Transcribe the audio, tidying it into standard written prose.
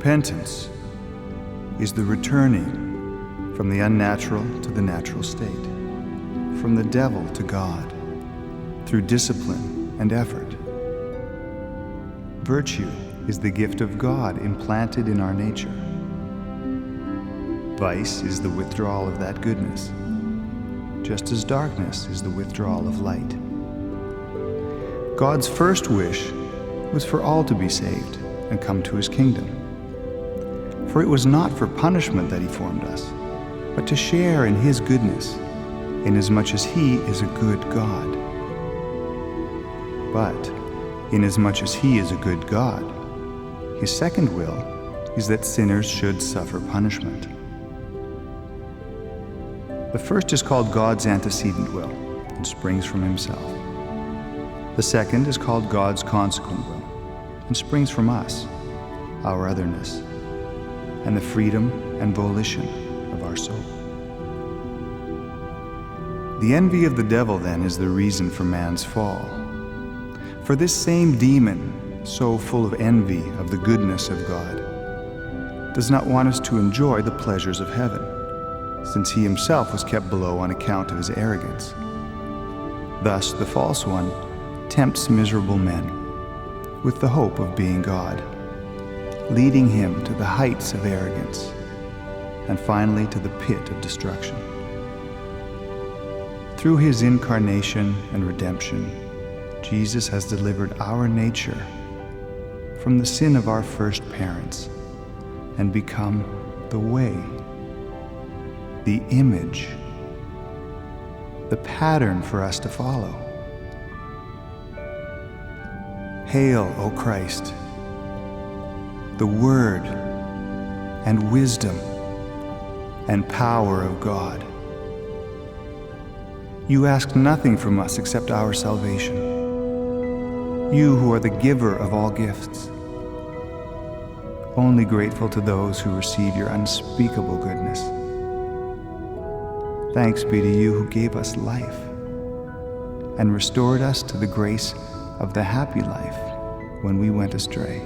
Repentance is the returning from the unnatural to the natural state, from the devil to God, through discipline and effort. Virtue is the gift of God implanted in our nature. Vice is the withdrawal of that goodness, just as darkness is the withdrawal of light. God's first wish was for all to be saved and come to his kingdom. For it was not for punishment that he formed us, but to share in his goodness, inasmuch as he is a good God. But inasmuch as he is a good God, his second will is that sinners should suffer punishment. The first is called God's antecedent will and springs from himself. The second is called God's consequent will and springs from us, our otherness, and the freedom and volition of our soul. The envy of the devil, then, is the reason for man's fall. For this same demon, so full of envy of the goodness of God, does not want us to enjoy the pleasures of heaven, since he himself was kept below on account of his arrogance. Thus the false one tempts miserable men with the hope of being God, leading him to the heights of arrogance and finally to the pit of destruction. Through his incarnation and redemption, Jesus has delivered our nature from the sin of our first parents and become the way, the image, the pattern for us to follow. Hail, O Christ, the Word and wisdom and power of God. You ask nothing from us except our salvation. You who are the giver of all gifts, only grateful to those who receive your unspeakable goodness. Thanks be to you who gave us life and restored us to the grace of the happy life when we went astray.